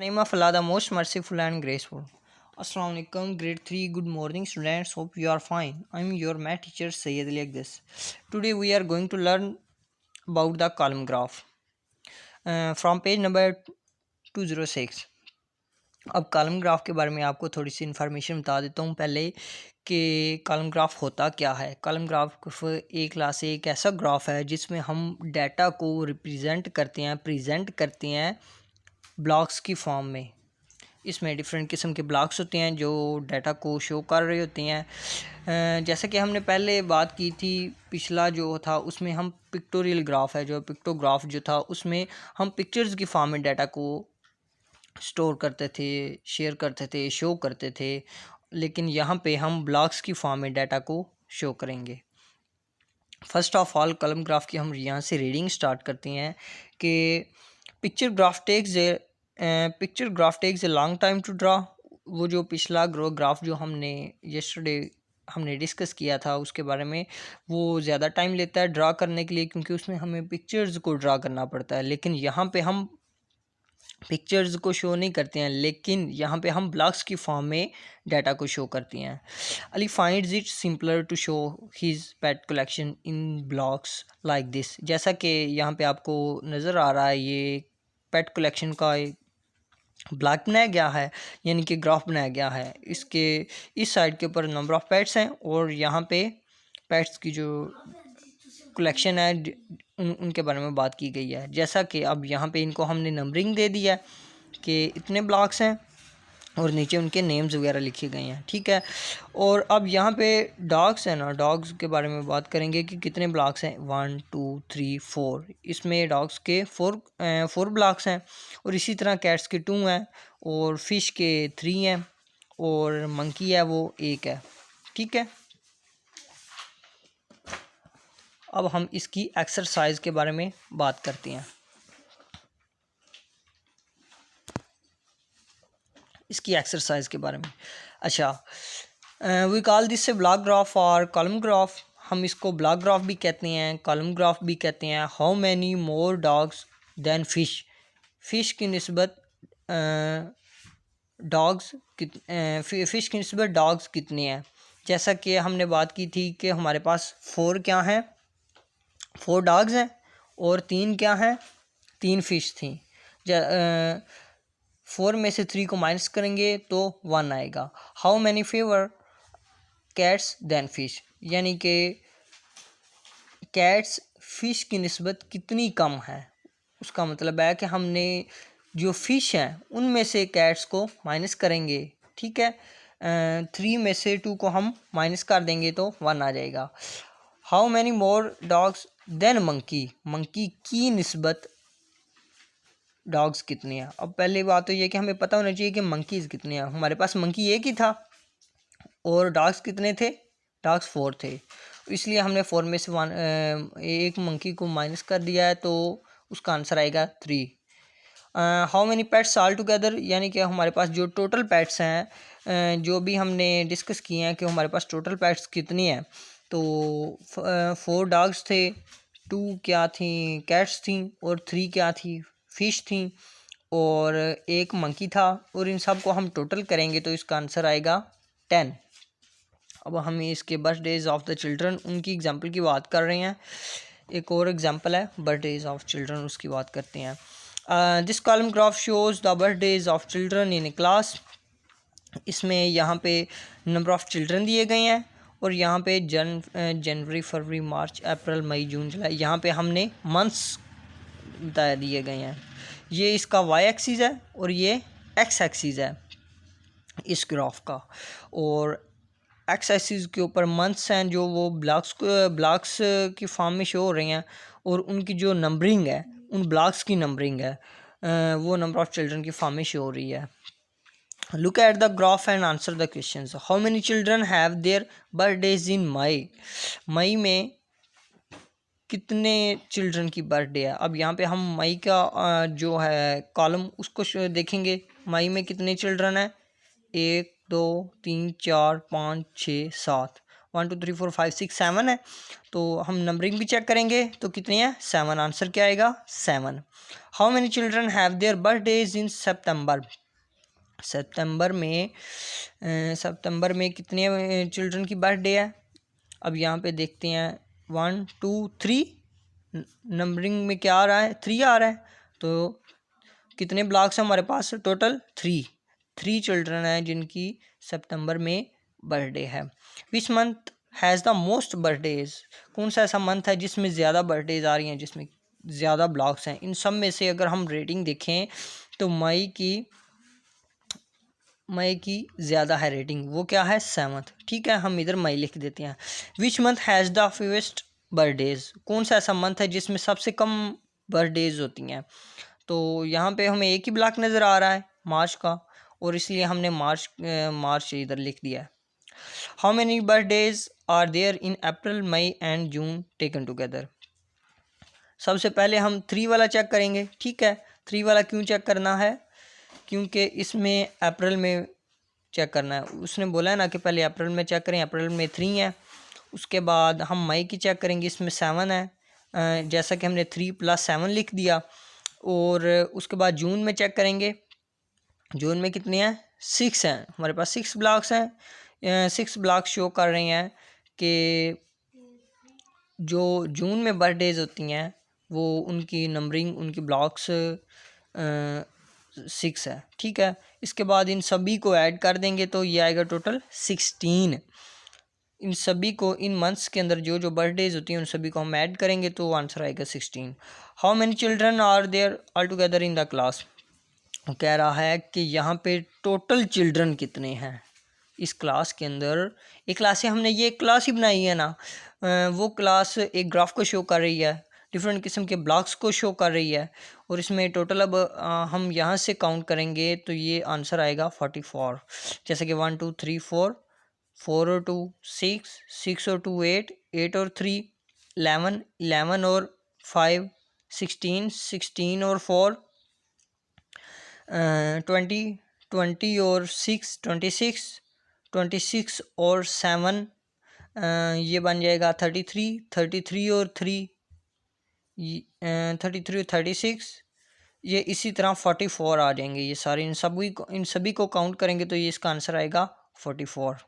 name of Allah, the most merciful and graceful. Assalamu alaikum, grade 3. Good morning, students. Hope you are fine. I am your math teacher Sayyid Ali Agdis. Today we are going to learn about the column graph from page number 206. अब column graph के बारे में आपको थोड़ी सी information बता देता हूँ पहले कि कॉलम ग्राफ होता क्या है। कॉलम ग्राफ एक क्लास से एक ऐसा ग्राफ है जिसमें हम डाटा को प्रेजेंट करते हैं ब्लॉक्स की फॉर्म में। इसमें डिफरेंट किस्म के ब्लॉक्स होते हैं जो डाटा को शो कर रहे होते हैं। जैसा कि हमने पहले बात की थी, पिछला जो था उसमें हम पिक्टोरियल ग्राफ है, जो पिक्टोग्राफ जो था उसमें हम पिक्चर्स की फॉर्म में डाटा को स्टोर करते थे, शेयर करते थे, शो करते थे। लेकिन यहाँ पे हम ब्लॉक्स की फॉर्म में डाटा को शो करेंगे। First of all column graph की हम यहाँ से रीडिंग स्टार्ट करते हैं कि picture graph takes a long time to draw. वो जो पिछला ग्राफ जो हमने यस्टरडे हमने डिस्कस किया था उसके बारे में, वो ज़्यादा टाइम लेता है ड्रा करने के लिए, क्योंकि उसमें हमें पिक्चर्स को ड्रा करना पड़ता है। लेकिन यहाँ पे हम पिक्चर्स को शो नहीं करते हैं, लेकिन यहाँ पे हम ब्लॉक्स की फॉर्म में डाटा को शो करते हैं। Ali finds it simpler to show his pet collection in blocks like this. जैसा कि यहाँ पे आपको नज़र आ रहा है, ये पेट कलेक्शन का एक ब्लॉक बनाया गया है, यानी कि ग्राफ बनाया गया है। इसके इस साइड के ऊपर नंबर ऑफ़ पेट्स हैं और यहाँ पे पेट्स की जो कलेक्शन है उनके बारे में बात की गई है। जैसा कि अब यहाँ पे इनको हमने नंबरिंग दे दिया है कि इतने ब्लॉक्स हैं और नीचे उनके नेम्स वगैरह लिखे गए हैं, ठीक है। और अब यहाँ पे डॉग्स हैं ना, डॉग्स के बारे में बात करेंगे कि कितने ब्लॉक्स हैं। 1 2 3 4, इसमें डॉग्स के फोर ब्लॉक्स हैं। और इसी तरह कैट्स के 2 हैं और फिश के 3 हैं और मंकी है वो 1 है, ठीक है। अब हम इसकी एक्सरसाइज के बारे में बात करते हैं। इसकी एक्सरसाइज के बारे में, अच्छा, वी कॉल दिस से ब्लॉक ग्राफ और कॉलम ग्राफ। हम इसको ब्लॉक ग्राफ भी कहते हैं, कॉलम ग्राफ भी कहते हैं। How many more dogs than fish. Fish की निस्बत फ़िश की निस्बत डॉग्स कितने हैं। जैसा कि हमने बात की थी कि हमारे पास 4 क्या हैं, 4 डॉग्स हैं और 3 क्या हैं, 3 फिश थी। 4 में से 3 को माइनस करेंगे तो 1 आएगा। How many fewer cats than fish, यानी कि कैट्स फिश की निस्बत कितनी कम है। उसका मतलब है कि हमने जो फिश हैं उनमें से कैट्स को माइनस करेंगे, ठीक है। 3 में से 2 को हम माइनस कर देंगे तो 1 आ जाएगा। How many more dogs than monkey. Monkey की निस्बत डॉग्स कितने हैं। अब पहली बात तो ये कि हमें पता होना चाहिए कि मंकीज़ कितने हैं। हमारे पास मंकी एक ही था और डॉग्स कितने थे, डॉग्स 4 थे, इसलिए हमने 4 में से 1 मंकी को माइनस कर दिया है तो उसका आंसर आएगा 3। How many pets all together, यानी कि हमारे पास जो टोटल पेट्स हैं, जो भी हमने डिस्कस किए हैं कि हमारे पास टोटल पेट्स कितनी हैं, तो 4 डॉग्स थे, 2 क्या थी कैट्स थी और 3 क्या थी फिश थी और 1 मंकी था। और इन सब को हम टोटल करेंगे तो इसका आंसर आएगा 10। अब हम इसके बर्थडेज ऑफ द चिल्ड्रन, उनकी एग्जांपल की बात कर रहे हैं। एक और एग्जांपल है बर्थडेज ऑफ चिल्ड्रन, उसकी बात करते हैं। This column graph shows the birthdays of children in A class. इसमें यहाँ पे नंबर ऑफ़ चिल्ड्रन दिए गए हैं और यहाँ पे जनवरी, फरवरी, मार्च, अप्रैल, मई, जून, जुलाई, यहाँ पे हमने मंथ्स बता दिए गए हैं। ये इसका वाई एक्सिस है और ये एक्स एक्सिस है इस ग्राफ का। और एक्स एक्सिस के ऊपर मंथ्स हैं जो वो ब्लॉक्स की फॉर्म में शो हो रहे हैं और उनकी जो नंबरिंग है, उन ब्लॉक्स की नंबरिंग है, वो नंबर ऑफ़ चिल्ड्रन की फॉर्म में शो हो रही है। Look at the graph and answer the questions. How many children have their birthdays in May? मई में कितने चिल्ड्रन की बर्थडे है। अब यहाँ पे हम मई का जो है कॉलम उसको देखेंगे। मई में कितने चिल्ड्रन हैं, 1 2 3 4 5 6 7। 1 2 3 4 5 6 7 है, तो हम नंबरिंग भी चेक करेंगे तो कितनी है 7। आंसर क्या आएगा 7। How many children have their birthdays in September. सितंबर में कितने चिल्ड्रन की बर्थडे है। अब यहाँ पे देखते हैं 1 2 3, नंबरिंग में क्या आ रहा है 3 आ रहा है, तो कितने ब्लॉक्स हैं हमारे पास टोटल 3 चिल्ड्रन हैं जिनकी सितंबर में बर्थडे है। विच month has the most birthdays, कौन सा ऐसा मंथ है जिसमें ज़्यादा बर्थडेज आ रही हैं, जिसमें ज़्यादा ब्लॉक्स हैं। इन सब में से अगर हम रेटिंग देखें तो मई की ज़्यादा है रेटिंग, वो क्या है 7th। ठीक है, हम इधर मई लिख देते हैं। Which month has the fewest birthdays, कौन सा ऐसा मंथ है जिसमें सबसे कम बर्थडेज होती हैं। तो यहाँ पे हमें एक ही ब्लॉक नज़र आ रहा है मार्च का, और इसलिए हमने मार्च इधर लिख दिया है। How many birthdays are there in April May and June taken together. सबसे पहले हम 3 वाला चेक करेंगे। ठीक है, 3 वाला क्यों चेक करना है, क्योंकि इसमें अप्रैल में चेक करना है। उसने बोला है ना कि पहले अप्रैल में चेक करें, अप्रैल में 3 है। उसके बाद हम मई की चेक करेंगे, इसमें 7 है, जैसा कि हमने 3 + 7 लिख दिया। और उसके बाद जून में चेक करेंगे, जून में कितने हैं 6 हैं, हमारे पास 6 ब्लॉक्स हैं। 6 ब्लॉक्स शो कर रहे हैं कि जो जून में बर्थडेज होती हैं वो उनकी नंबरिंग, उनकी ब्लॉक्स 6 है। ठीक है, इसके बाद इन सभी को ऐड कर देंगे तो ये आएगा टोटल 16। इन सभी को, इन मंथ्स के अंदर जो जो बर्थडेज होती हैं उन सभी को हम ऐड करेंगे तो आंसर आएगा 16। How many children are there all together in the class. कह रहा है कि यहाँ पे टोटल चिल्ड्रन कितने हैं इस क्लास के अंदर। एक क्लास से हमने ये क्लास ही बनाई है ना, वो क्लास एक ग्राफ को शो कर रही है, डिफरेंट किस्म के ब्लॉक्स को शो कर रही है, और इसमें टोटल अब हम यहाँ से काउंट करेंगे तो ये आंसर आएगा 44। जैसे कि 1 2 3 4, 4 और 2 6, 6 और 2 8, 8 और 3 11, 11 और 5 16, 16 और 4 20, 20 और 6 26, 26 और 7 ये बन जाएगा 33, 33 और 3 33 और 36, ये इसी तरह 44 आ जाएंगे। ये सारे इन सभी को काउंट करेंगे तो ये इसका आंसर आएगा 44।